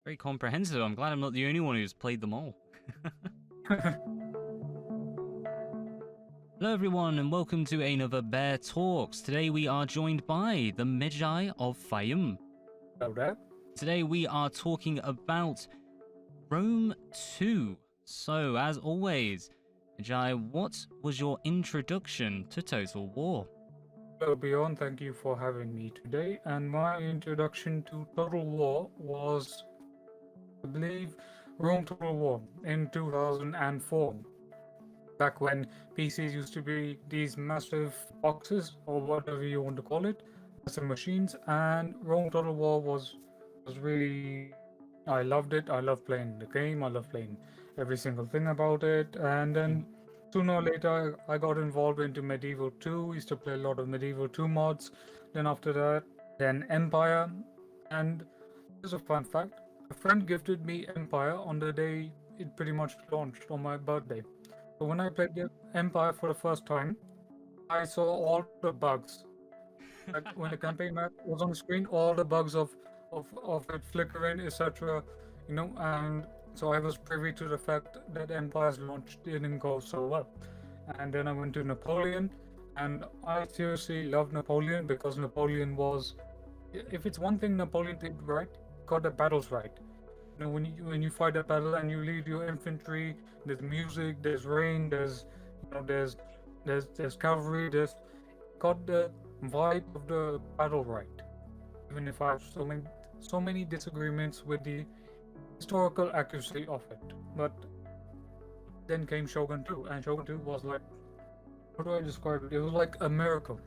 Very comprehensive. I'm glad I'm not the only one who's played them all. Hello everyone and welcome to another BearTalks. Today we are joined by the Medjay of Fayium. Hello there. Today we are talking about Rome 2. So as always, Medjay, what was your introduction to Total War? Hello Beyond, thank you for having me today. And my introduction to Total War was, I believe, Rome Total War in 2004. Back when PCs used to be these massive boxes, or whatever you want to call it, massive machines, and Rome Total War was really, I loved it. I loved playing the game. I loved playing every single thing about it. And then sooner or later, I got involved into Medieval 2. Used to play a lot of Medieval 2 mods. Then after that, then Empire. And here's a fun fact: a friend gifted me Empire on the day it pretty much launched on my birthday. So when I played Empire for the first time, I saw all the bugs. Like when the campaign map was on the screen, all the bugs of it flickering, etc. And so I was privy to the fact that Empire's launch didn't go so well. And then I went to Napoleon, and I seriously love Napoleon because Napoleon was, if it's one thing Napoleon did right, got the battles right. When you fight a battle and you lead your infantry, there's music, there's rain, there's cavalry, there's got the vibe of the battle right. Even if I have so many disagreements with the historical accuracy of it. But then came Shogun 2, and Shogun 2 was like, how do I describe it? It was like a miracle.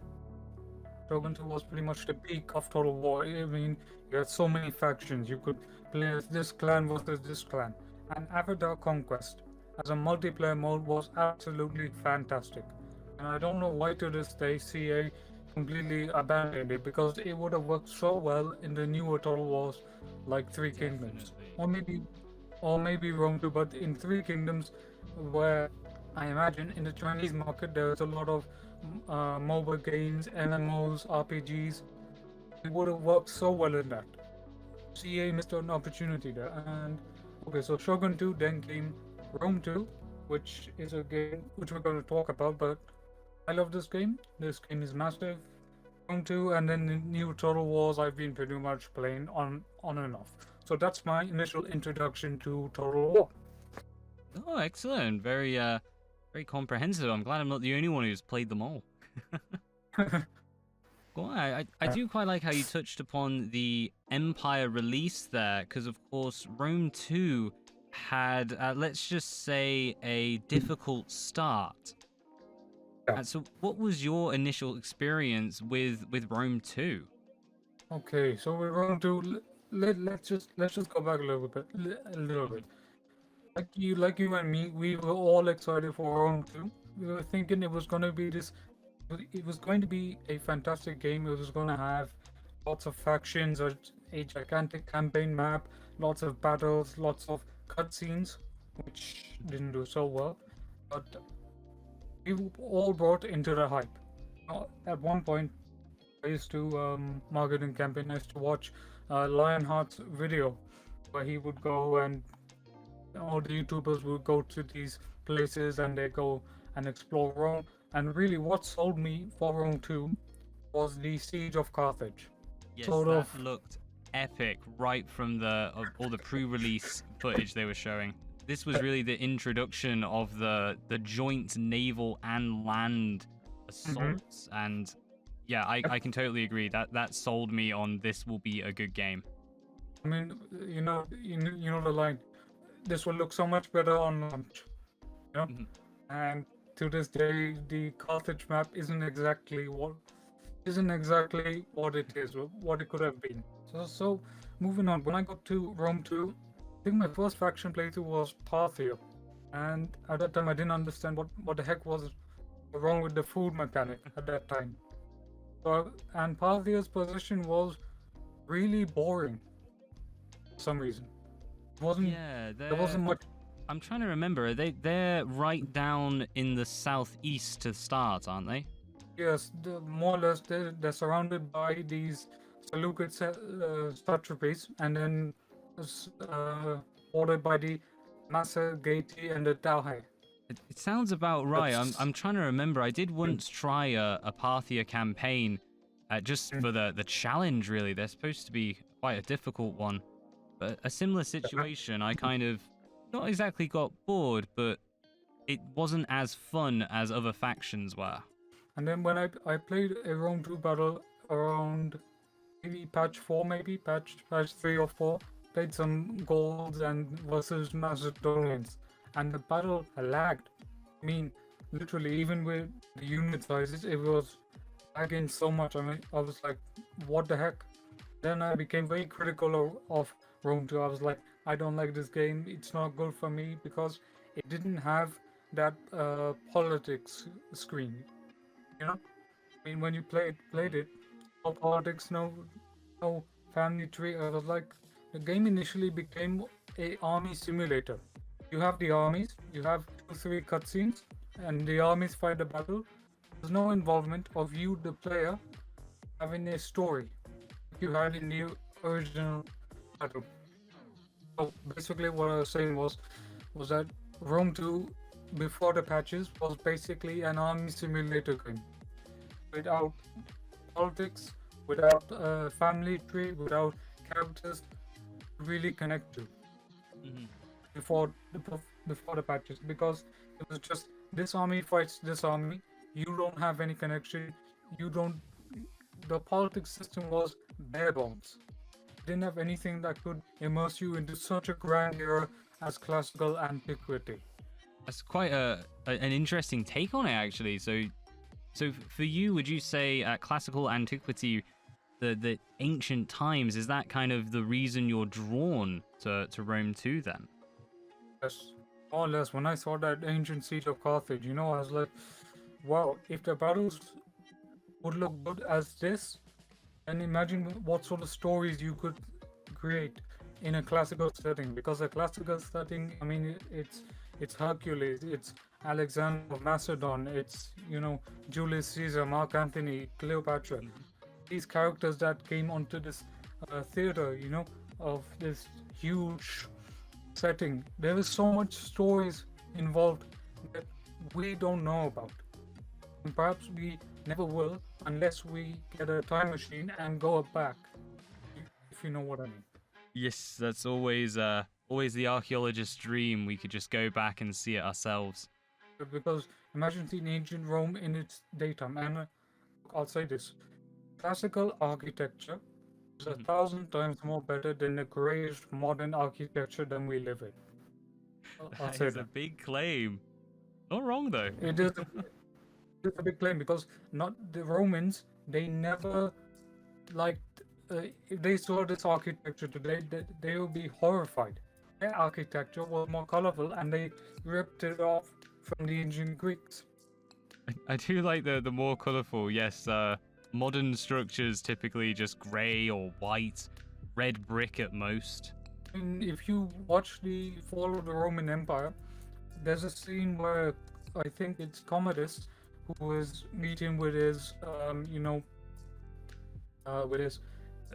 Shogun 2 was pretty much the peak of Total War. I mean, you had so many factions. You could play as this clan versus this clan. And Avatar Conquest as a multiplayer mode was absolutely fantastic. And I don't know why to this day CA completely abandoned it, because it would have worked so well in the newer Total Wars like Three Kingdoms. Or maybe Rome 2, but in Three Kingdoms, where I imagine in the Chinese market there's a lot of mobile games, MMOs, RPGs. It would have worked so well in that. CA missed an opportunity there. And okay, so Shogun 2, then came Rome 2, which is a game which we're going to talk about, but I love this game. This game is massive. Rome 2, and then the new Total Wars I've been pretty much playing on and off. So that's my initial introduction to Total War. Oh, excellent. Very comprehensive. I'm glad I'm not the only one who's played them all. Well, I do quite like how you touched upon the Empire release there, because of course Rome 2 had, let's just say, a difficult start. Yeah. So what was your initial experience with Rome 2? Okay, so with Rome 2, let's just go back a little bit. Like you and me, we were all excited for Rome 2. We were thinking it was going to be a fantastic game. It was going to have lots of factions, a gigantic campaign map, lots of battles, lots of cutscenes, which didn't do so well. But we were all brought into the hype. At one point, I used to marketing campaign. I used to watch Lionheart's video, where he would go and all the YouTubers would go to these places and they go and explore Rome. And really, what sold me for Rome 2 was the Siege of Carthage. Yes, that looked epic right from all the pre-release footage they were showing. This was really the introduction of the joint naval and land assaults, and yeah, I can totally agree that sold me on this will be a good game. I mean, you know the line, this will look so much better on launch, and to this day the Carthage map isn't exactly what it is, what it could have been. So moving on, when I got to Rome 2, I think my first faction playthrough was Parthia, and at that time I didn't understand what the heck was wrong with the food mechanic at that time. And Parthia's position was really boring for some reason. There wasn't much. I'm trying to remember. They're right down in the southeast to start, aren't they? Yes, more or less. They're surrounded by these Seleucid satrapies, and then was ordered by the Massa, Gaiety, and the Tauhe. It sounds about right. I'm That's- I'm trying to remember. I did once try a Parthia campaign, just Mm. for the challenge. Really, they're supposed to be quite a difficult one. But a similar situation, I kind of not exactly got bored, but it wasn't as fun as other factions were. And then when I played a Rome 2 battle around maybe patch 4, maybe patch 3 or 4, played some golds and versus Macedonians, and the battle lagged. I mean, literally, even with the unit sizes, it was lagging so much. I mean, I was like, what the heck? Then I became very critical of Rome 2. I was like, I don't like this game. It's not good for me because it didn't have that politics screen. You know, I mean, when you played it, no politics, no family tree. I was like, the game initially became a army simulator. You have the armies, you have 2-3 cutscenes, and the armies fight the battle. There's no involvement of you, the player, having a story like you had in the original battle. So basically, what I was saying was that Rome 2, before the patches, was basically an army simulator game without politics, without a family tree, without characters to really connect to Mhm. before the patches, because it was just this army fights this army. You don't have any connection. You don't. The politics system was bare bones. Didn't have anything that could immerse you into such a grand era as classical antiquity. That's quite an interesting take on it, actually. So for you, would you say classical antiquity, the ancient times, is that kind of the reason you're drawn to Rome 2 then? Yes, more or less. When I saw that ancient siege of Carthage, I was like, wow, if the battles would look good as this, then imagine what sort of stories you could create in a classical setting. Because a classical setting, I mean, it's Hercules, it's Alexander of Macedon, it's Julius Caesar, Mark Antony, Cleopatra. These characters that came onto this theater, of this huge setting. There is so much stories involved that we don't know about, and perhaps we never will unless we get a time machine and go back. If you know what I mean. Yes, that's always the archaeologist's dream. We could just go back and see it ourselves. Because imagine seeing ancient Rome in its daytime, and I'll say this: classical architecture is 1,000 times more better than the greyish modern architecture than we live in. I'll That say is a that. big claim. Not wrong though. It is it's a big claim because not the Romans. They never liked. If they saw this architecture today, they would be horrified. Their architecture was more colorful, and they ripped it off from the ancient Greeks. I do like the more colorful. Yes, modern structures typically just gray or white, red brick at most. And if you watch the fall of the Roman Empire, there's a scene where I think it's Commodus who is meeting with his, with his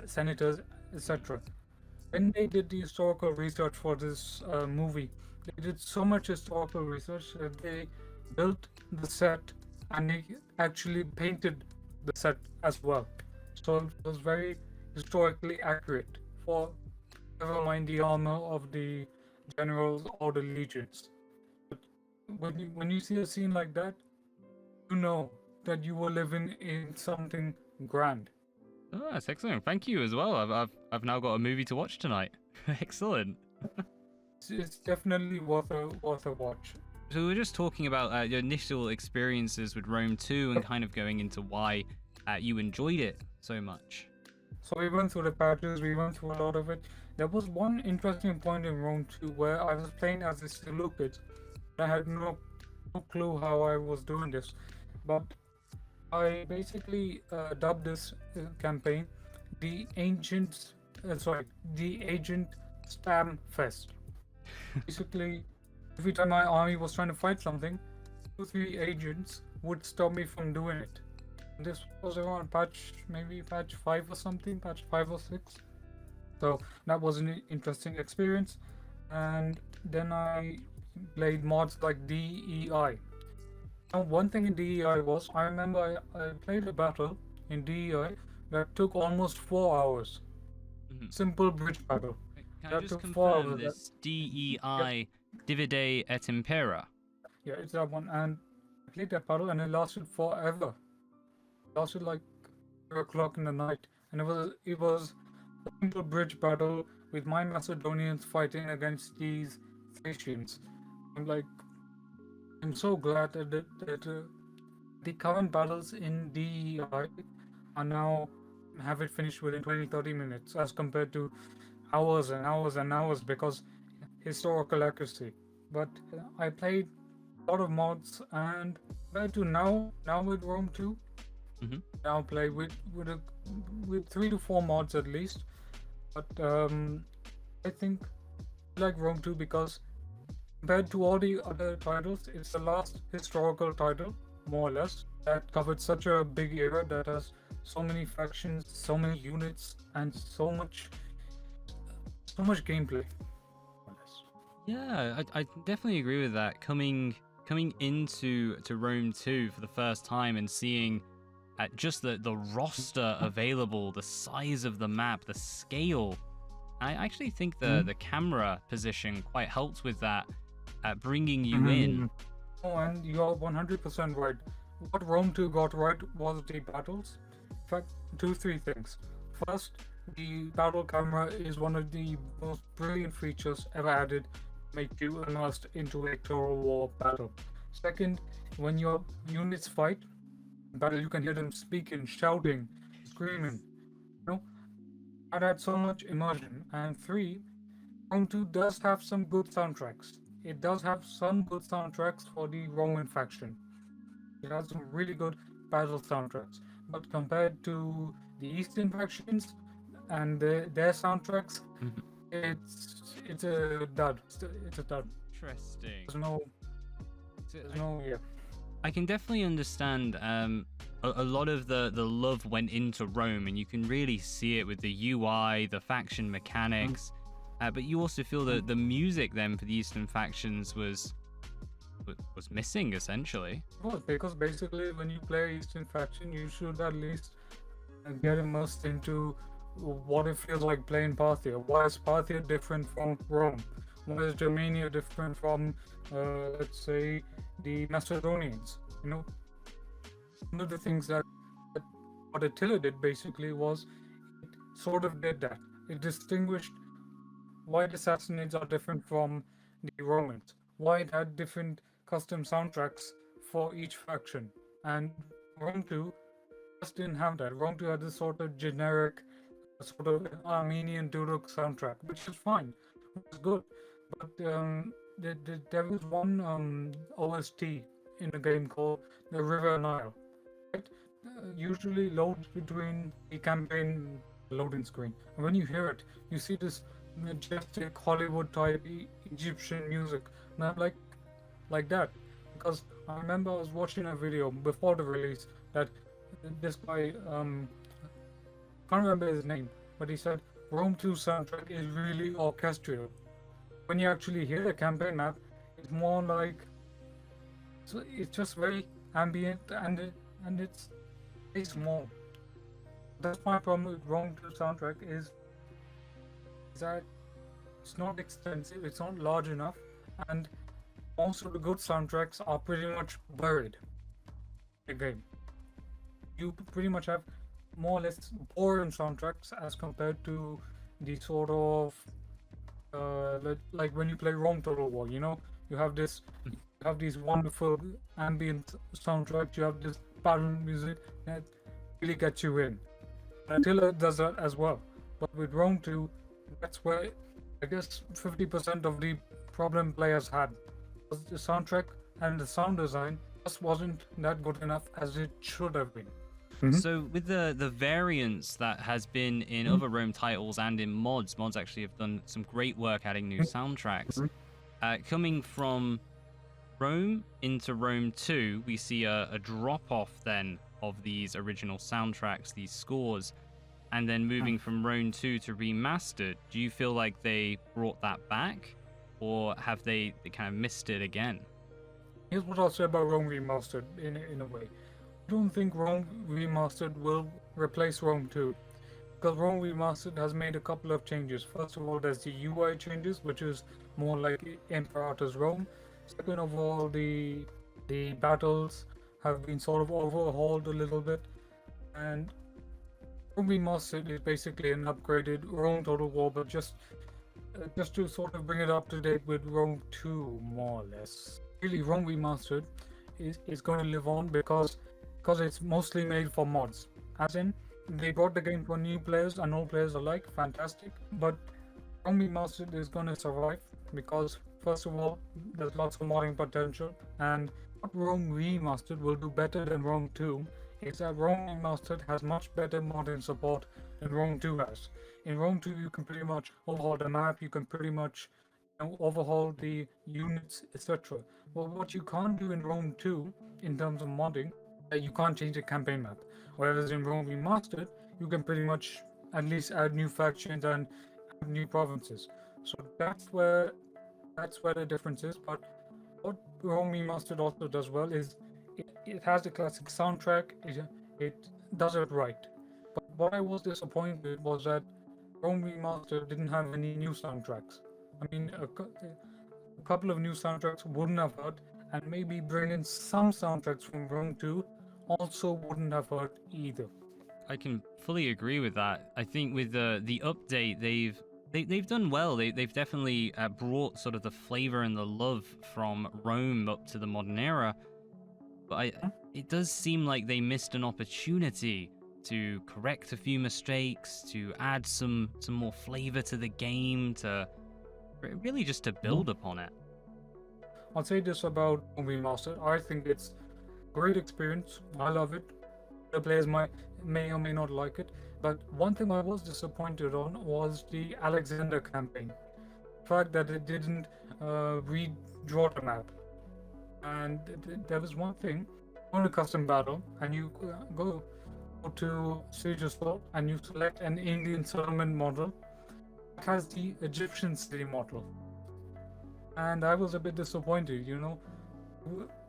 senators, etc. When they did the historical research for this movie, they did so much historical research that they built the set and they actually painted the set as well. So it was very historically accurate for, never mind the armor of the generals or the legions. But when you see a scene like that, you know that you were living in something grand. Oh, that's excellent. Thank you as well. I've now got a movie to watch tonight. Excellent. It's definitely worth a watch. So we were just talking about your initial experiences with Rome 2 and kind of going into why you enjoyed it so much. So we went through the patches, we went through a lot of it. There was one interesting point in Rome 2 where I was playing as a Seleucid. I had no clue how I was doing this, but I basically dubbed this campaign the Agent Spam Fest. Basically, every time my army was trying to fight something, 2-3 agents would stop me from doing it. This was around patch 5 or something, patch 5 or 6. So that was an interesting experience. And then I played mods like DEI. Now, one thing in DEI was I remember I played a battle in DEI that took almost 4 hours. Mhm. Simple bridge battle. Can I That just took 4 hours. confirm this Yeah, DEI Divide et Impera? yeah, it's that one. And I played that battle and it lasted forever. It lasted like 2 o'clock in the night. And it was a simple bridge battle with my Macedonians fighting against these Thracians. I'm like, I'm so glad that the current battles in DEI are now have it finished within 20-30 minutes as compared to hours and hours and hours because historical accuracy. But I played a lot of mods and compared to now with Rome 2, Mm-hmm. now play with 3 to 4 mods at least. But I think I like Rome 2 because compared to all the other titles, it's the last historical title, more or less, that covered such a big era that has so many factions, so many units, and so much gameplay. More or less. Yeah, I definitely agree with that. Coming into Rome 2 for the first time and seeing just the roster available, the size of the map, the scale. I actually think the camera position quite helped with that, bringing you in. Mhm. Oh, and you're 100% right. What Rome 2 got right was the battles. In fact, three things. First, the battle camera is one of the most brilliant features ever added to make you immersed into a Total War battle. Second, when your units fight battle, you can hear them speaking, shouting, screaming. You know, that adds so much immersion. And three, Rome 2 does have some good soundtracks. It does have some good soundtracks for the Roman faction. It has some really good battle soundtracks. But compared to the Eastern factions and their soundtracks, Mhm. it's a dud. It's a dud. Interesting. There's no So there's no yeah. I can definitely understand a lot of the love went into Rome, and you can really see it with the UI, the faction mechanics. But you also feel that the music then for the Eastern factions was missing essentially. Well, because basically when you play Eastern faction, you should at least get immersed into what it feels like playing Parthia. Why is Parthia different from Rome? Why is Germania different from, let's say, the Macedonians? One of the things that what Attila did basically was it sort of did that. It distinguished why the Sassanids are different from the Romans, why it had different custom soundtracks for each faction. And Rome 2 just didn't have that. Rome 2 had this sort of generic, sort of Armenian Turok soundtrack, which is fine, which is good. But there was one OST in the game called the River Nile. It usually loads between the campaign loading screen. And when you hear it, you see this majestic Hollywood type Egyptian music. And I'm like that. Because I remember I was watching a video before the release that this guy, can't remember his name, but he said Rome 2 soundtrack is really orchestral. When you actually hear the campaign map, it's more like it's just very ambient and it's very small. That's my problem with Rome 2 soundtrack is that it's not extensive, it's not large enough, and most of the good soundtracks are pretty much buried in the game. You pretty much have more or less boring soundtracks as compared to the sort of like when you play Rome Total War. You have these wonderful ambient soundtracks. You have this battle music that really gets you in. And Attila does that as well. But with Rome 2, that's where I guess 50% of the problem players had. Was the soundtrack and the sound design just wasn't that good enough as it should have been. So with the variance that has been in other Rome titles and in mods actually have done some great work adding new soundtracks. Coming from Rome into Rome 2, we see a drop off then of these original soundtracks, these scores. and then moving from Rome 2 to remastered, do you feel like they brought that back, or have they kind of missed it again? Here's what I'll say about Rome Remastered in a way. I don't think Rome Remastered will replace Rome 2. Because Rome Remastered has made a couple of changes. First of all, there's the UI changes, which is more like Imperator's Rome. Second of all, the battles have been sort of overhauled a little bit. And Rome Remastered is basically an upgraded Rome Total War, but just to sort of bring it up to date with Rome 2, more or less. Really, Rome Remastered is going to live on because it's mostly made for mods. As in, they brought the game for new players and old players alike, fantastic. But Rome Remastered is going to survive because, first of all, there's lots of modding potential. And what Rome Remastered will do better than Rome 2 is that Rome Remastered has much better modding support than Rome 2 has. In Rome 2, you can pretty much overhaul the map, you can pretty much overhaul the units, etc. But what you can't do in Rome 2, in terms of modding, you can't change the campaign map. Whereas in Rome Remastered, you can pretty much at least add new factions and add new provinces. So that's where the difference is. But what Rome Remastered also does well is it has the classic soundtrack. It does it right. But what I was disappointed with was that Rome Remastered didn't have any new soundtracks. I mean, a couple of new soundtracks wouldn't have hurt, and maybe bring in some soundtracks from Rome 2 also wouldn't have hurt either. I can fully agree with that. I think with the update, they've done well. They've definitely brought sort of the flavor and the love from Rome up to the modern era. But it does seem like they missed an opportunity to correct a few mistakes, to add some more flavor to the game, to really just to build upon it. I'll say this about Remastered. I think it's a great experience. I love it. The players may or may not like it. But one thing I was disappointed on was the Alexander campaign. The fact that it didn't redraw the map. And there was one thing, on a custom battle, and you go to Siege Assault and you select an Indian settlement model. It has the Egyptian city model. And I was a bit disappointed,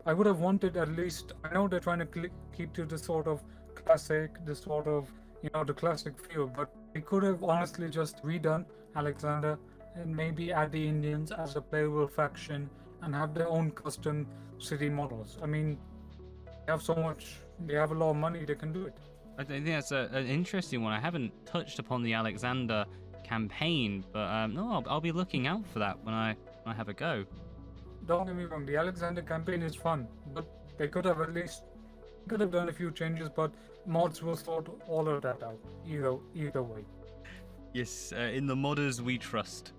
I would have wanted at least, I know they're trying to keep to this sort of classic, this sort of, the classic feel, but they could have honestly just redone Alexander and maybe add the Indians as a playable faction and have their own custom city models. I mean, they have a lot of money, they can do it. I think that's an interesting one. I haven't touched upon the Alexander campaign, but no, I'll be looking out for that when I have a go. Don't get me wrong, the Alexander campaign is fun, but they could have done a few changes, but mods will sort all of that out, either way. Yes, in the modders we trust.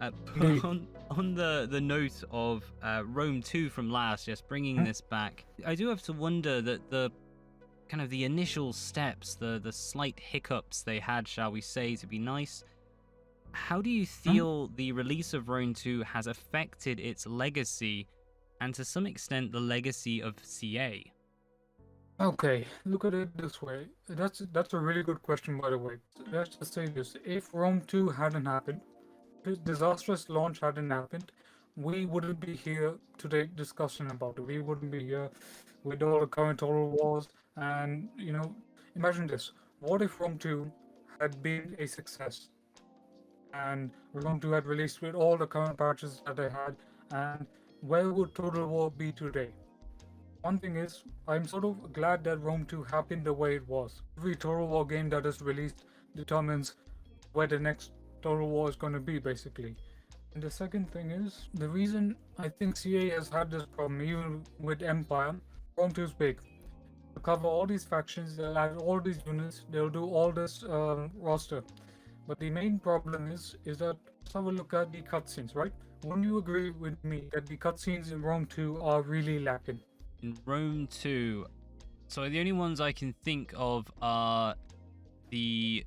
On the note of Rome 2 from last, just bringing this back, I do have to wonder that the kind of the initial steps, the slight hiccups they had, shall we say, to be nice, how do you feel the release of Rome 2 has affected its legacy, and to some extent the legacy of CA? Okay, look at it this way. That's a really good question, by the way. Let's just say this: if Rome 2 hadn't happened, this disastrous launch hadn't happened, we wouldn't be here today discussing about it. We wouldn't be here with all the current Total Wars. And imagine this: what if Rome 2 had been a success, and Rome 2 had released with all the current patches that they had, and where would Total War be today? One thing is, I'm sort of glad that Rome 2 happened the way it was. Every Total War game that is released determines where the next Total War is going to be, basically. And the second thing is, the reason I think CA has had this problem, even with Empire, Rome 2 is big. They'll cover all these factions, they'll add all these units, they'll do all this roster. But the main problem is that, let's have a look at the cutscenes, right? Wouldn't you agree with me that the cutscenes in Rome 2 are really lacking? In Rome 2, so the only ones I can think of are the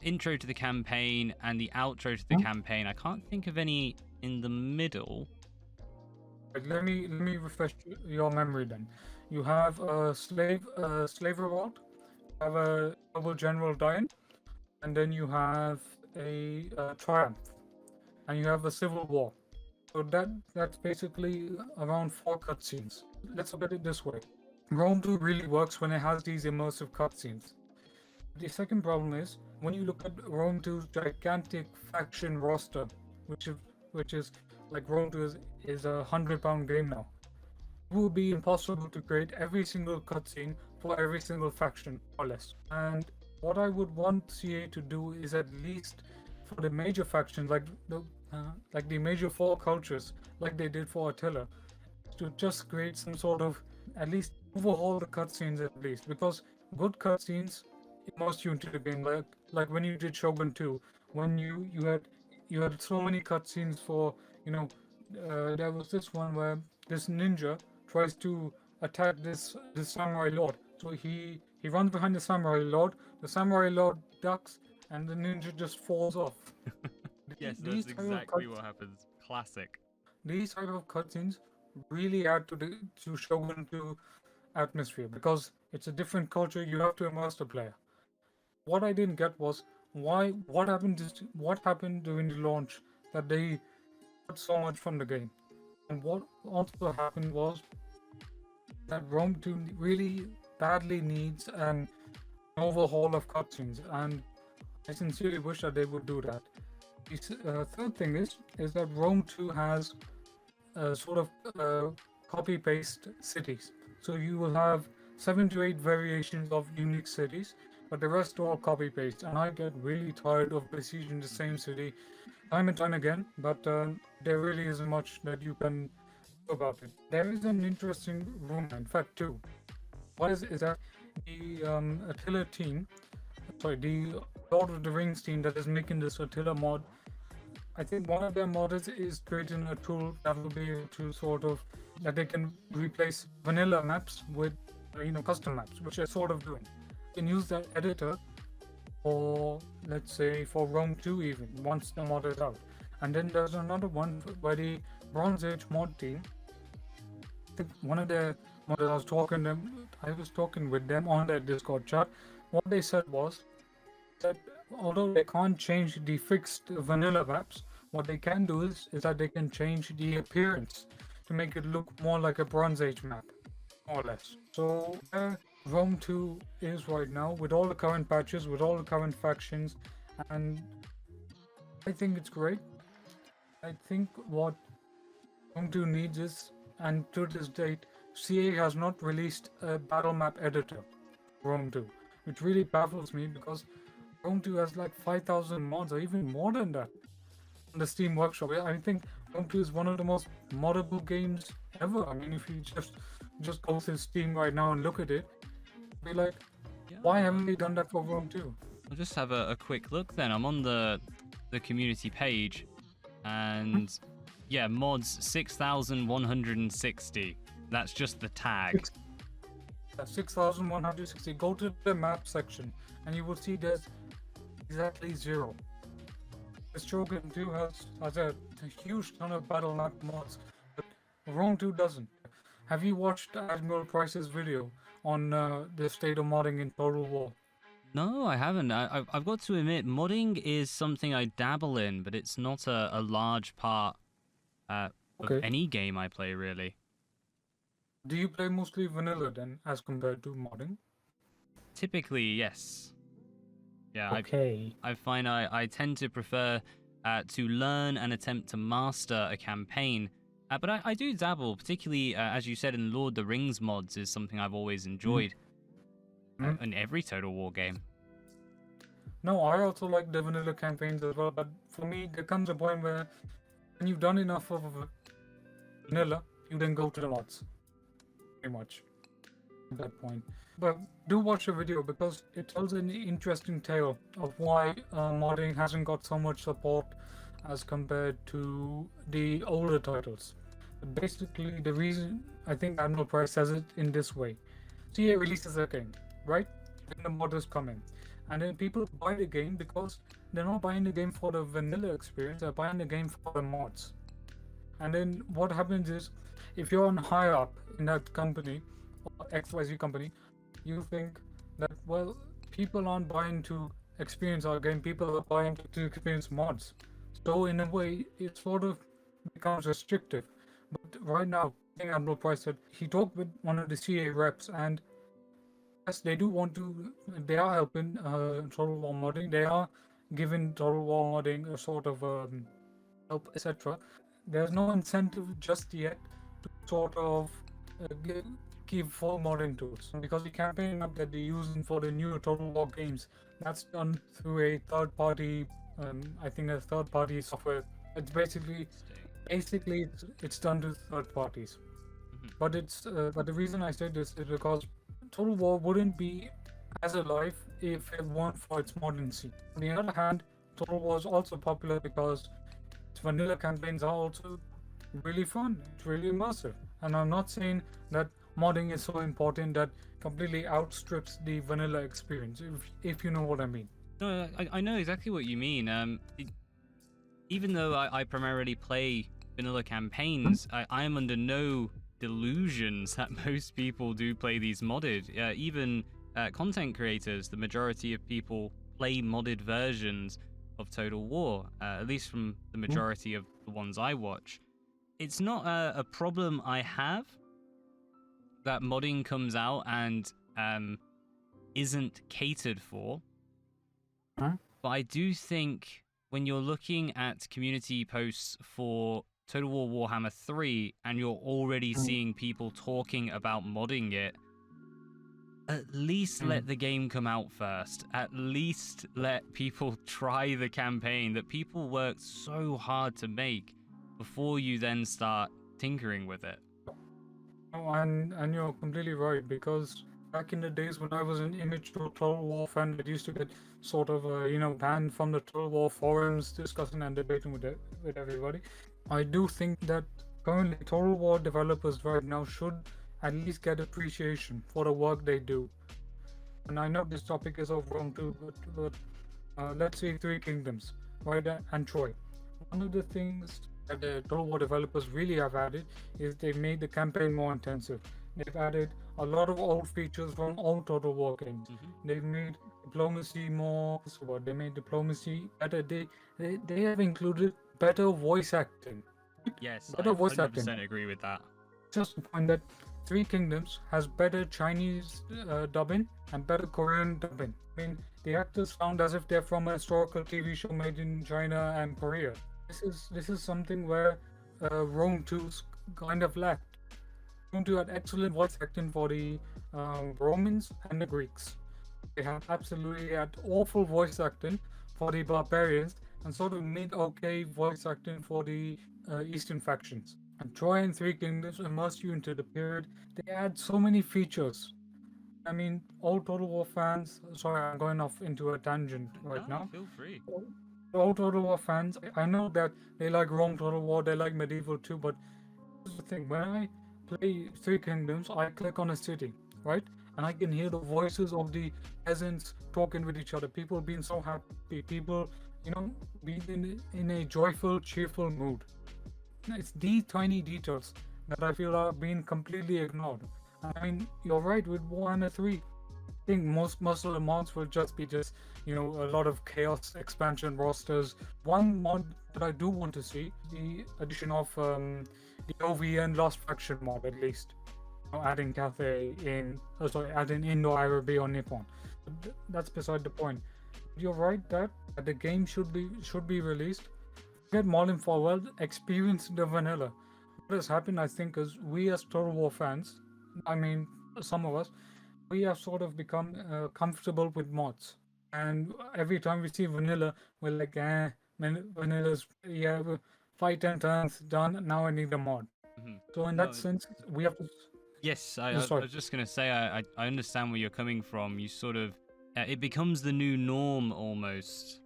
intro to the campaign and the outro to the campaign. I can't think of any in the middle. Let me refresh your memory then. You have a slave revolt, you have a global general dying, and then you have a triumph, and you have a civil war. So that's basically around 4 cutscenes. Let's look at it this way. Rome 2 really works when it has these immersive cutscenes. The second problem is when you look at Rome 2's gigantic faction roster, which is like Rome 2 is a £100 game now. It will be impossible to create every single cutscene for every single faction or less. And what I would want CA to do is at least for the major factions like the major 4 cultures, like they did for Attila, to just create some sort of at least overhaul the cutscenes at least, because good cutscenes immerse you into the game. Like when you did Shogun 2, when you had so many cutscenes for there was this one where this ninja tries to attack this samurai lord. So he runs behind the samurai lord ducks, and the ninja just falls off. Yes, These that's type of exactly what happens. Classic. These type of cutscenes really add to Shogun 2 atmosphere, because it's a different culture. You have to immerse the player. What I didn't get was what happened during the launch that they got so much from the game, and what also happened was that Rome 2 really badly needs an overhaul of cutscenes, and I sincerely wish that they would do that. The third thing is that Rome 2 has sort of copy paste cities. So you will have 7 to 8 variations of unique cities, but the rest are all copy paste. And I get really tired of besieging the same city time and time again, but there really isn't much that you can do about it. There is an interesting rumor, in fact, too. What is that the Attila team, sorry, the Lord of the Rings team that is making this Attila mod, I think one of their modders is creating a tool that will be able to that they can replace vanilla maps with custom maps, which they're sort of doing. You can use that editor for, let's say, for Rome 2 even, once the mod is out. And then there's another one by the Bronze Age mod team. I think one of their modders, I was talking with them on their Discord chat. What they said was that although they can't change the fixed vanilla maps, what they can do is that they can change the appearance to make it look more like a Bronze Age map, more or less. So where Rome 2 is right now, with all the current patches, with all the current factions, and I think it's great. I think what Rome 2 needs is, and to this date, CA has not released a battle map editor for Rome 2, which really baffles me, because Rome 2 has like 5,000 mods, or even more than that, on the Steam Workshop. I think Rome 2 is one of the most moddable games ever. I mean, if you just go through Steam right now and look at it, be like, why haven't they done that for Rome 2? I'll just have a quick look then. I'm on the community page, and yeah, mods 6,160. That's just the tag. 6,160. Go to the map section, and you will see there's exactly 0. The Shogun 2 has a huge ton of battle map mods, but Rome 2 doesn't. Have you watched Admiral Price's video on the state of modding in Total War? No, I haven't. I've got to admit, modding is something I dabble in, but it's not a large part of any game I play, really. Do you play mostly vanilla then, as compared to modding? Typically, yes. Yeah, okay. I find I tend to prefer to learn and attempt to master a campaign. But I do dabble, particularly, as you said, in Lord of the Rings mods is something I've always enjoyed. In every Total War game. No, I also like the vanilla campaigns as well, but for me, there comes a point where when you've done enough of vanilla, you then go to the mods. Pretty much. At that point. But do watch the video, because it tells an interesting tale of why modding hasn't got so much support as compared to the older titles. But basically, the reason, I think Admiral Price says it in this way. CA releases a game, right? Then the modders come in. And then people buy the game because they're not buying the game for the vanilla experience, they're buying the game for the mods. And then what happens is, if you're on higher up in that company, or XYZ company, you think that, well, people aren't buying to experience our game, people are buying to experience mods. So in a way, it sort of becomes restrictive. But right now, I think Admiral Price said he talked with one of the CA reps, and yes, they do want to. They are helping Total War modding. They are giving Total War modding a sort of help, etc. There's no incentive just yet to sort of give full modding tools, because the campaign map that they're using for the new Total War games, that's done through a third party. I think a third party software. It's basically it's done to third parties. But the reason I say this is because Total War wouldn't be as alive if it weren't for its modern scene. On the other hand, Total War is also popular because its vanilla campaigns are also really fun. It's really immersive. And I'm not saying that modding is so important that completely outstrips the vanilla experience, if you know what I mean. No, I know exactly what you mean. Even though I primarily play vanilla campaigns, I am under no delusions that most people do play these modded. Even content creators, the majority of people play modded versions of Total War, at least from the majority of the ones I watch. It's not a problem I have that modding comes out and isn't catered for. But I do think when you're looking at community posts for Total War Warhammer 3 and you're already seeing people talking about modding it, at least let the game come out first. At least let people try the campaign that people worked so hard to make before you then start tinkering with it. Oh, and you're completely right, because back in the days when I was an immature Total War fan that used to get sort of banned from the Total War forums, discussing and debating with everybody, I do think that currently Total War developers right now should at least get appreciation for the work they do. And I know this topic is over Rome too, but let's say Three Kingdoms, right, and Troy. One of the things that the Total War developers really have added is they've made the campaign more intensive. They've added a lot of old features from old Total War games. They've made diplomacy more. They made diplomacy better. They have included better voice acting. Yes, better I voice 100% acting. agree with that. Just to point that Three Kingdoms has better Chinese dubbing and better Korean dubbing. I mean, the actors sound as if they're from a historical TV show made in China and Korea. This is something where Rome 2 kind of lacked. Rome 2 had excellent voice acting for the Romans and the Greeks. They had awful voice acting for the barbarians and sort of mid-okay voice acting for the Eastern factions. And Troy and Three Kingdoms immerse you into the period. They add so many features. I mean, all Total War fans. Sorry, I'm going off into a tangent right now. Feel free. All Total War fans, I know that they like Rome Total War, they like Medieval too, but here's the thing: when I play Three Kingdoms, I click on a city, right? And I can hear the voices of the peasants talking with each other, people being so happy, people, being in a joyful, cheerful mood. It's these tiny details that I feel are being completely ignored. I mean, you're right with Warhammer 3. I think most of the mods will just be a lot of chaos expansion rosters. One mod that I do want to see, the addition of the OVN Lost Faction mod, at least. Adding Cathay adding Indo-Arabi or Nippon. That's beside the point. You're right that the game should be released. Get modding forward, experience the vanilla. What has happened, I think, is we as Total War fans, I mean, some of us, we have sort of become comfortable with mods. And every time we see vanilla, we're like, vanilla's, fight and turns done, now I need a mod. So in that sense, we have to... Yes, I was just going to say, I understand where you're coming from. You sort of, it becomes the new norm almost.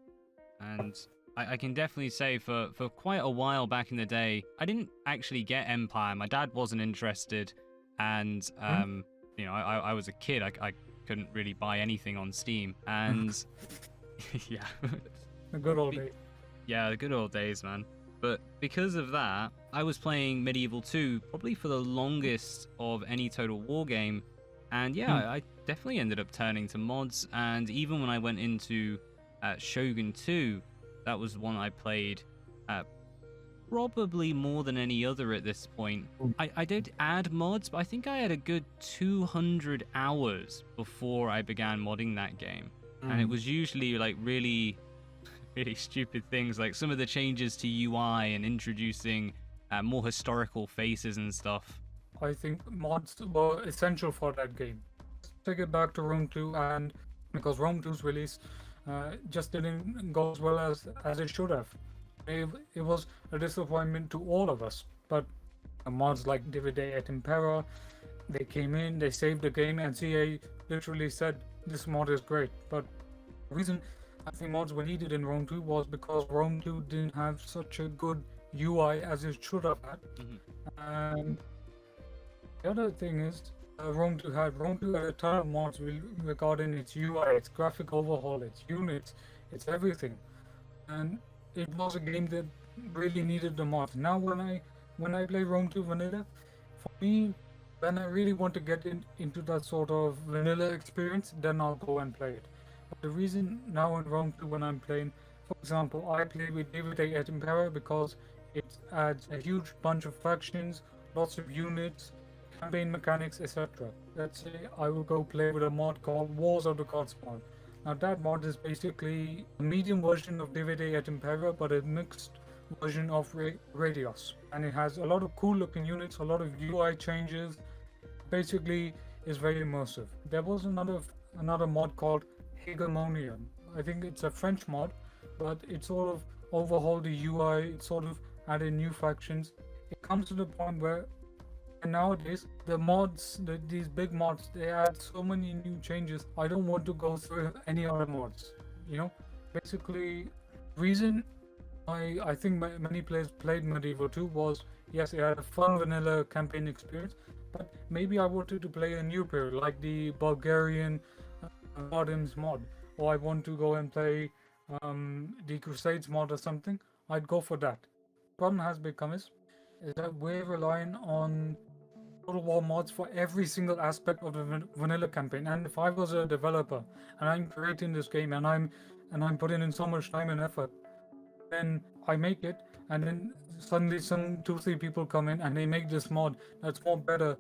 And I can definitely say for quite a while back in the day, I didn't actually get Empire. My dad wasn't interested. And, I was a kid. I couldn't really buy anything on Steam. And, yeah. The good old days. Yeah, the good old days, man. But because of that, I was playing Medieval 2 probably for the longest of any Total War game. And yeah, I definitely ended up turning to mods. And even when I went into Shogun 2, that was one I played probably more than any other at this point. I did add mods, but I think I had a good 200 hours before I began modding that game. And it was usually like really, really stupid things, like some of the changes to UI and introducing more historical faces and stuff. I think mods were essential for that game. Take it back to Rome 2, and because Rome 2's release just didn't go as well as it should have. It was a disappointment to all of us. But mods like Divide et Impera, they came in, they saved the game, and CA literally said this mod is great. But the reason I think mods were needed in Rome 2 was because Rome 2 didn't have such a good UI as it should have had. And the other thing is, Rome 2 had a ton of mods regarding its UI, its graphic overhaul, its units, its everything, and it was a game that really needed the mods. Now, when I play Rome 2 vanilla, for me, when I really want to get into that sort of vanilla experience, then I'll go and play it. But the reason now in Rome 2 when I'm playing, for example, I play with Divide et Impera because it adds a huge bunch of factions, lots of units, campaign mechanics, etc. Let's say I will go play with a mod called Wars of the Gods mod. Now that mod is basically a medium version of Divide et Impera, but a mixed version of Radios, and it has a lot of cool looking units, a lot of UI changes. Basically is very immersive. There was another mod called Hegemonia. I think it's a French mod, but it sort of overhauled the UI, it sort of added new factions. It comes to the point where nowadays the mods, these big mods, they add so many new changes. I don't want to go through any other mods. Basically, reason I think many players played Medieval 2 was, yes, it had a fun vanilla campaign experience, but maybe I wanted to play a new period like the Bulgarian Gardens mod, or I want to go and play the Crusades mod or something. I'd go for that. Problem has become is that we're relying on Total War mods for every single aspect of the vanilla campaign. And if I was a developer and I'm creating this game and I'm putting in so much time and effort, then I make it, and then suddenly some 2-3 people come in and they make this mod that's more better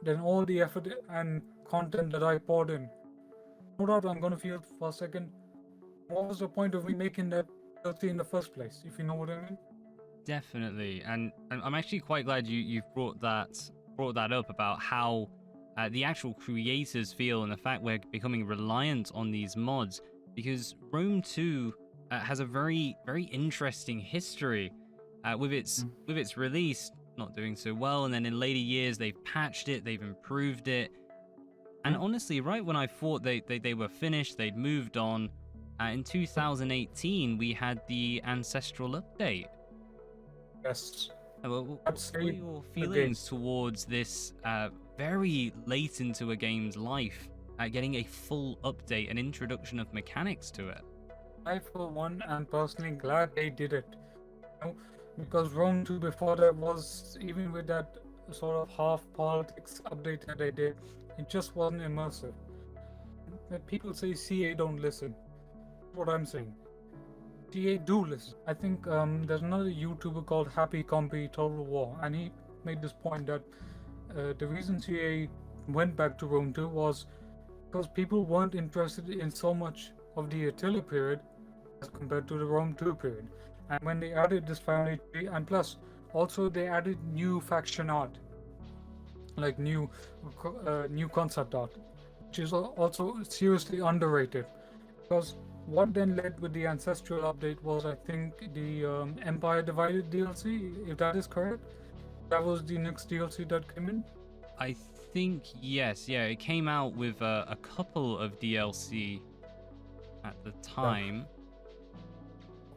than all the effort and content that I poured in. No doubt I'm gonna feel for a second, what was the point of me making that DLC in the first place, if you know what I mean? Definitely, and I'm actually quite glad you've brought that up about how the actual creators feel and the fact we're becoming reliant on these mods, because Rome 2 has a very, very interesting history with its release not doing so well, and then in later years they've patched it, they've improved it, and honestly, right when I thought they were finished, they'd moved on, in 2018 we had the Ancestral update. Yes. What are your feelings towards this very late into a game's life, getting a full update, an introduction of mechanics to it? I, for one, am personally glad they did it. Because Rome 2 before that was, even with that sort of half politics update that they did, it just wasn't immersive. When people say CA don't listen, that's what I'm saying. CA do listen. I think there's another YouTuber called Happy Compy Total War, and he made this point that the reason CA went back to Rome 2 was because people weren't interested in so much of the Attila period as compared to the Rome 2 period. And when they added this family tree, and plus also they added new faction art, like new concept art, which is also seriously underrated. Because what then led with the Ancestral update was, I think, the Empire Divided DLC, if that is correct. That was the next DLC that came in. I think yes, yeah, it came out with a couple of DLC at the time.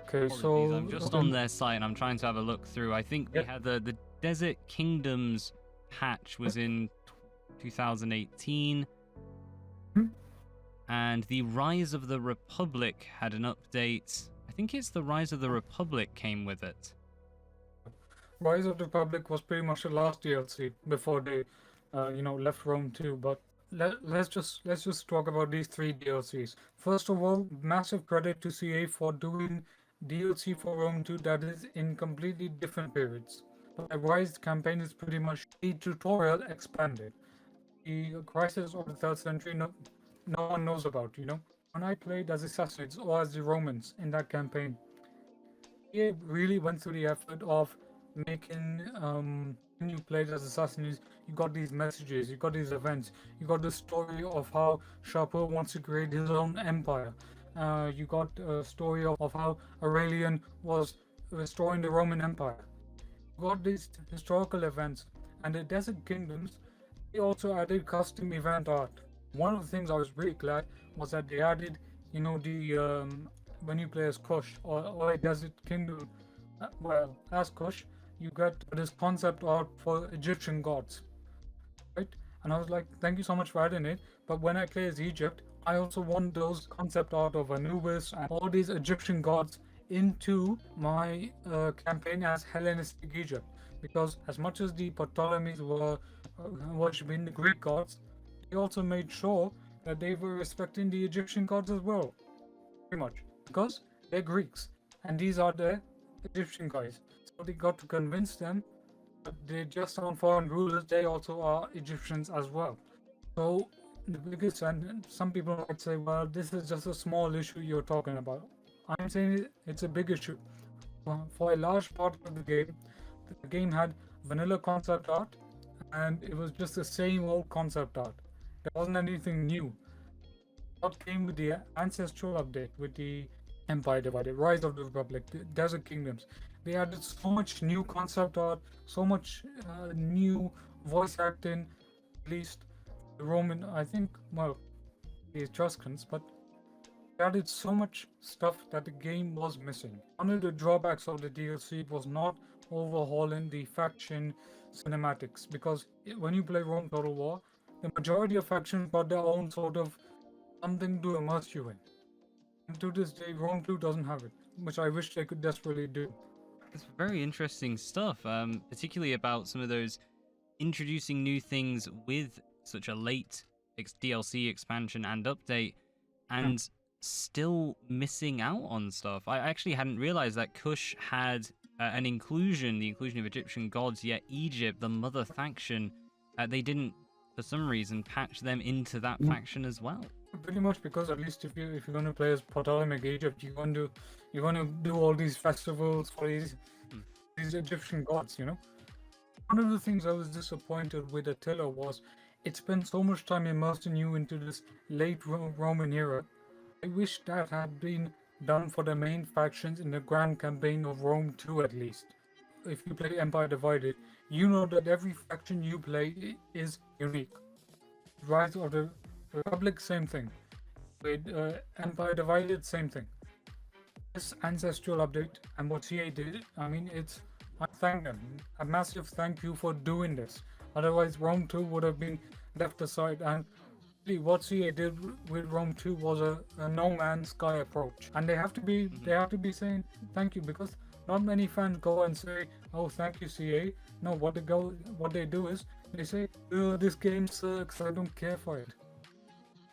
Okay, Apologies, so I'm just on their site and I'm trying to have a look through. I think we had the Desert Kingdoms patch was in 2018. And the Rise of the Republic had an update. I think it's the Rise of the Republic came with it. Rise of the Republic was pretty much the last DLC before they, left Rome 2. But let's just talk about these three DLCs. First of all, massive credit to CA for doing DLC for Rome 2 that is in completely different periods. The Rise campaign is pretty much the tutorial expanded. The crisis of the third century, no one knows about. When I played as assassins or as the Romans in that campaign, he really went through the effort of making when you played as assassins, you got these messages, you got these events, you got the story of how Shapur wants to create his own empire. You got a story of how Aurelian was restoring the Roman Empire. You got these historical events, and the Desert Kingdoms, they also added custom event art. One of the things I was really glad was that they added, the when you play as Kush or a Desert Kingdom, well, as Kush, you get this concept art for Egyptian gods, right? And I was like, thank you so much for adding it. But when I play as Egypt, I also want those concept art of Anubis and all these Egyptian gods into my campaign as Hellenistic Egypt. Because as much as the Ptolemies were worshipping the Greek gods, they also made sure that they were respecting the Egyptian gods as well. Pretty much. Because they're Greeks and these are the Egyptian guys. So they got to convince them that they just aren't foreign rulers, they also are Egyptians as well. So the biggest, and some people might say, well, this is just a small issue you're talking about. I'm saying it's a big issue. For a large part of the game had vanilla concept art, and it was just the same old concept art. There wasn't anything new. What came with the Ancestral update, with the Empire Divided, Rise of the Republic, the Desert Kingdoms, they added so much new concept art, so much new voice acting, at least the Roman, I think, well, the Etruscans, but they added so much stuff that the game was missing. One of the drawbacks of the DLC was not overhauling the faction cinematics, because when you play Rome Total War, the majority of factions got their own sort of something to immerse you in. And to this day, Rome 2 doesn't have it, which I wish they could desperately do. It's very interesting stuff, particularly about some of those introducing new things with such a late DLC expansion and update, and still missing out on stuff. I actually hadn't realized that Kush had the inclusion of Egyptian gods, yet Egypt, the mother faction, they didn't, for some reason, patch them into that faction as well. Pretty much because at least if you're going to play as Ptolemaic Egypt, you're going to do all these festivals for these Egyptian gods. One of the things I was disappointed with Attila was it spent so much time immersing you into this late Roman era. I wish that had been done for the main factions in the grand campaign of Rome 2 at least. If you play Empire Divided, you know that every faction you play is unique. Rise of the Republic, same thing. With Empire Divided, same thing. This Ancestral update and what CA did, I thank them. A massive thank you for doing this. Otherwise, Rome 2 would have been left aside. And really, what CA did with Rome 2 was a no man's sky approach. And they have to be saying thank you, because not many fans go and say, "Oh, thank you, CA." No, what they do is they say, "Oh, this game sucks. I don't care for it."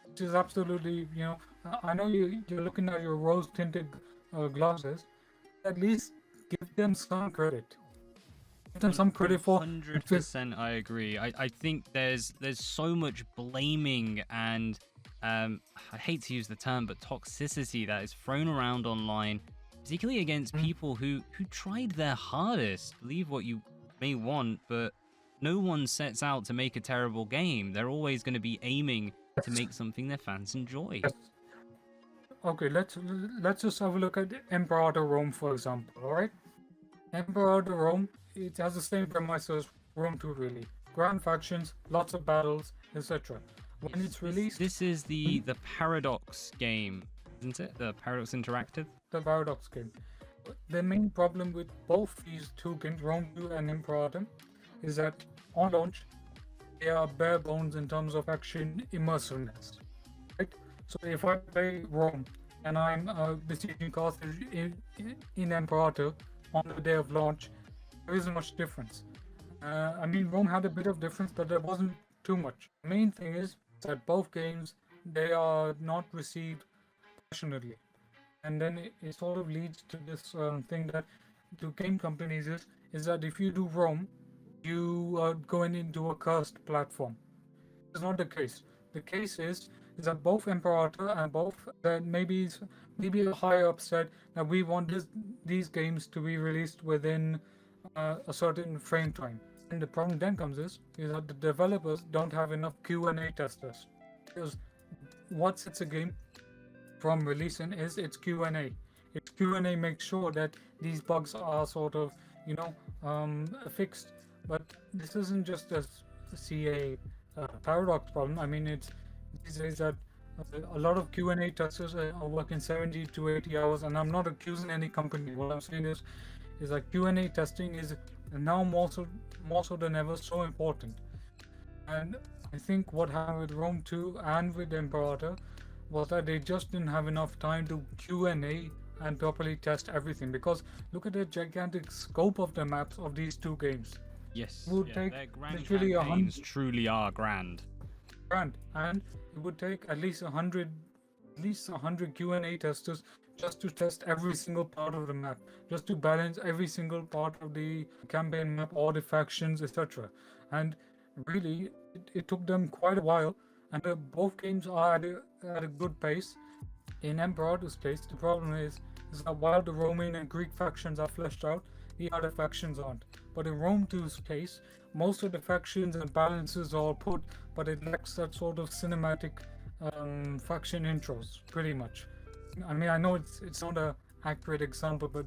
Which is absolutely, I know you're looking at your rose-tinted glasses. At least give them some credit. Give them some credit for 100%. I agree. I think there's so much blaming and I hate to use the term, but toxicity that is thrown around online, particularly against people who tried their hardest. Believe what you may want, but no one sets out to make a terrible game. They're always going to be aiming to make something their fans enjoy. Yes. Okay, let's just have a look at Imperator Rome, for example. All right, Imperator Rome, it has the same premise as Rome 2, really. Grand factions, lots of battles, etc. When it's released, this is the Paradox game, isn't it? The Paradox Interactive. The Paradox game. The main problem with both these two games, Rome 2 and Imperator, is that on launch, they are bare bones in terms of action immersiveness, right? So if I play Rome and I'm besieging Carthage in Imperator on the day of launch, there isn't much difference. Rome had a bit of difference, but there wasn't too much. The main thing is that both games, they are not received passionately, and then it sort of leads to this thing that to game companies is that if you do Rome, you are going into a cursed platform. It's not the case. The case is that both Imperator and both that maybe a higher up said that we want these games to be released within a certain frame time. And the problem then comes is that the developers don't have enough Q&A testers, because what sets a game from releasing is its Q&A. Its Q&A makes sure that these bugs are sort of fixed. But this isn't just a CA paradox problem. I mean, it's these days that a lot of Q&A testers are working 70 to 80 hours, and I'm not accusing any company. What I'm saying is that Q&A testing is now more so than ever so important. And I think what happened with Rome 2 and with Imperator was that they just didn't have enough time to Q&A and properly test everything, because look at the gigantic scope of the maps of these two games. Yes, It would yeah, take their grand literally campaigns truly are grand. and it would take at least 100 Q&A testers just to test every single part of the map, just to balance every single part of the campaign map, all the factions, etc. And really, it took them quite a while, and both games are at a good pace. In Imperator's case, the problem is that while the Roman and Greek factions are fleshed out, the other factions aren't. But in Rome 2's case, most of the factions and balances are put, but it lacks that sort of cinematic faction intros, pretty much. I mean, I know it's not an accurate example, but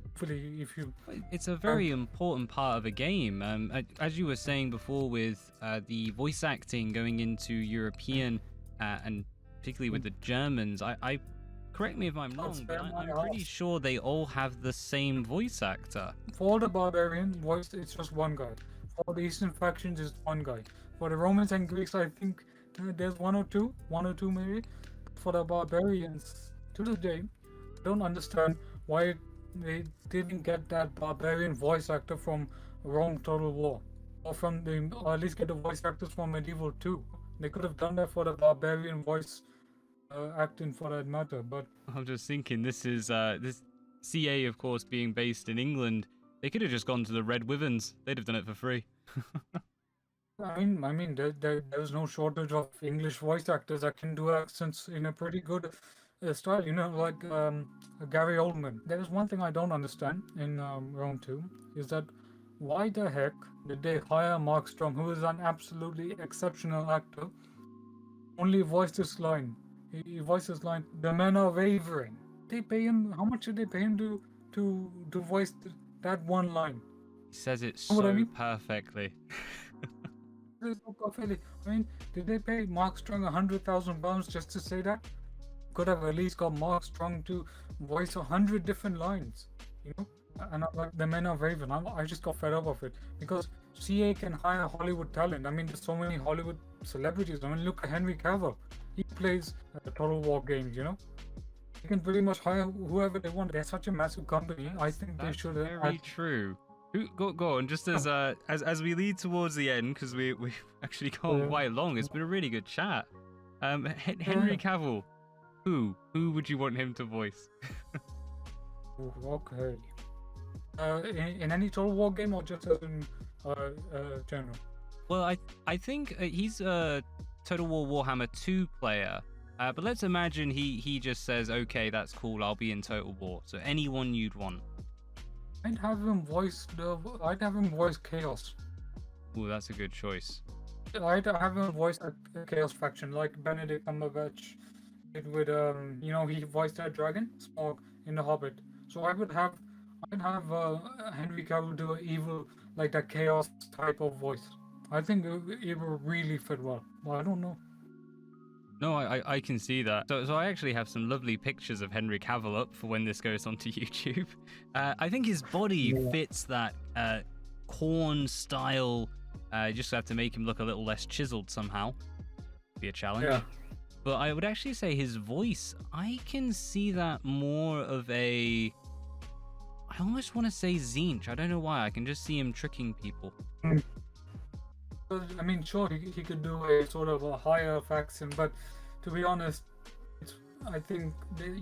hopefully if you... It's a very important part of a game. As you were saying before, with the voice acting going into European and particularly with the Germans, I correct me if I'm wrong, but I'm pretty sure they all have the same voice actor. For the barbarian voice, it's just one guy. For the Eastern factions, it's one guy. For the Romans and Greeks, I think there's one or two maybe. For the barbarians, to this day, I don't understand why they didn't get that barbarian voice actor from Rome Total War, or at least get the voice actors from Medieval 2. They could have done that for the barbarian voice acting, for that matter. But I'm just thinking, this is this CA, of course, being based in England. They could have just gone to the Red Wyverns. They'd have done it for free. I mean, there's no shortage of English voice actors that can do accents in a pretty good style. You know, like Gary Oldman. There's one thing I don't understand in Rome 2 is that why the heck did they hire Mark Strong, who is an absolutely exceptional actor, only voice this line? He voiced this line, "The men are wavering." They pay him. How much did they pay him to voice that one line? He says it You know what I so mean? perfectly. So perfectly. I mean, did they pay Mark Strong £100,000 just to say that? Could have at least got Mark Strong to voice 100 different lines, you know? And I'm like, the men are wavering. I just got fed up of it, because CA can hire Hollywood talent. I mean, there's so many Hollywood celebrities. I mean, look at Henry Cavil. He plays Total War games, you know? They can pretty much hire whoever they want. They're such a massive company. I think they should have. Very true. Go on. Just as we lead towards the end, because we've actually gone quite long. It's been a really good chat. Henry Cavill. Who would you want him to voice? Okay. In any Total War game, or just as in general? Well, I think he's a Total War Warhammer 2 player. But let's imagine he just says, okay, that's cool, I'll be in Total War. So anyone you'd want. I'd have him voice Chaos. Ooh, that's a good choice. I'd have him voice a Chaos faction, like Benedict Cumberbatch did with he voiced that dragon Smaug in The Hobbit. So I'd have Henry Cavill do an evil, like that Chaos type of voice. I think it will really fit well. Well, I don't know. No, I can see that. So I actually have some lovely pictures of Henry Cavill up for when this goes onto YouTube. I think his body fits that corn style. Just have to make him look a little less chiseled somehow. Be a challenge. Yeah. But I would actually say his voice, I can see that more of a... I almost want to say Zinch. I don't know why. I can just see him tricking people. I mean, sure, he could do a sort of a higher faction, but to be honest, it's, I think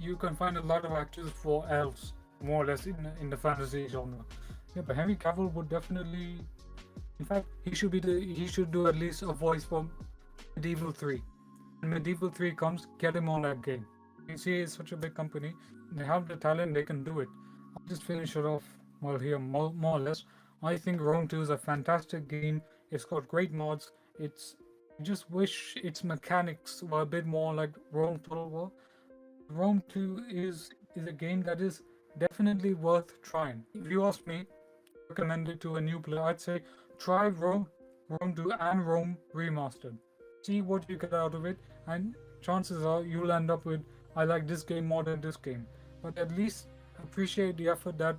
you can find a lot of actors for elves, more or less in the fantasy genre. Yeah, but Henry Cavill would definitely, in fact, he should do at least a voice for Medieval 3. When Medieval 3 comes, get him on that game. PC is such a big company, they have the talent, they can do it. I'll just finish it off well here, more or less. I think Rome 2 is a fantastic game. It's got great mods. I just wish its mechanics were a bit more like Rome Total War. Rome 2 is a game that is definitely worth trying. If you ask me, recommend it to a new player, I'd say try Rome 2 and Rome Remastered. See what you get out of it, and chances are you'll end up with, I like this game more than this game. But at least appreciate the effort that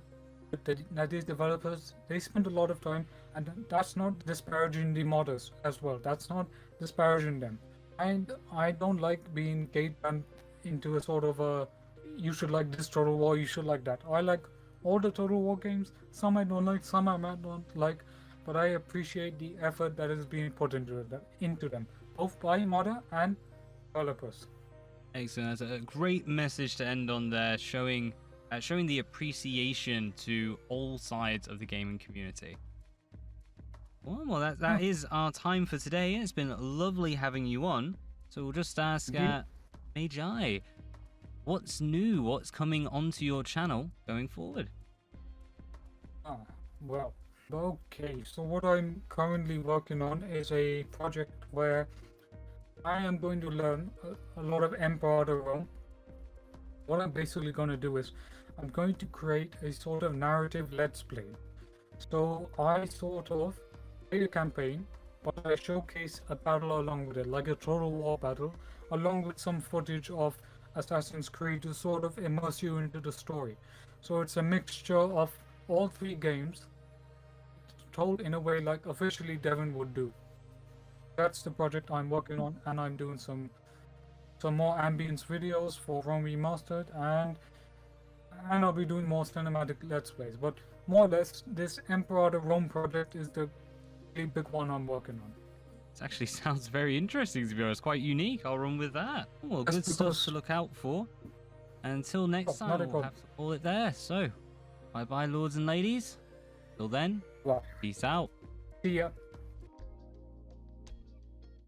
these developers, they spent a lot of time, and that's not disparaging the modders as well. That's not disparaging them. And I don't like being gate-banned into a sort of a, you should like this Total War, you should like that. I like all the Total War games. Some I don't like, some I might not like, but I appreciate the effort that is being put into them, both by modder and developers. Excellent. That's a great message to end on there, showing the appreciation to all sides of the gaming community. Well, that is our time for today. It's been lovely having you on. So we'll just ask Medjay, what's new? What's coming onto your channel going forward? Well, okay. So what I'm currently working on is a project where I am going to learn a lot of Imperator Rome. What I'm basically going to do is I'm going to create a sort of narrative let's play. So I sort of play a campaign, but I showcase a battle along with it, like a Total War battle, along with some footage of Assassin's Creed to sort of immerse you into the story. So it's a mixture of all three games told in a way like officially Devon would do. That's the project I'm working on, and I'm doing some more ambience videos for Rome Remastered, and I'll be doing more cinematic let's plays. But more or less, this Imperator Rome project is the really big one I'm working on. This actually sounds very interesting, to be honest. Quite unique. I'll run with that. Well, good stuff to look out for. And until next time, we'll have to call it there. So, bye-bye, lords and ladies. Till then, peace out. See ya.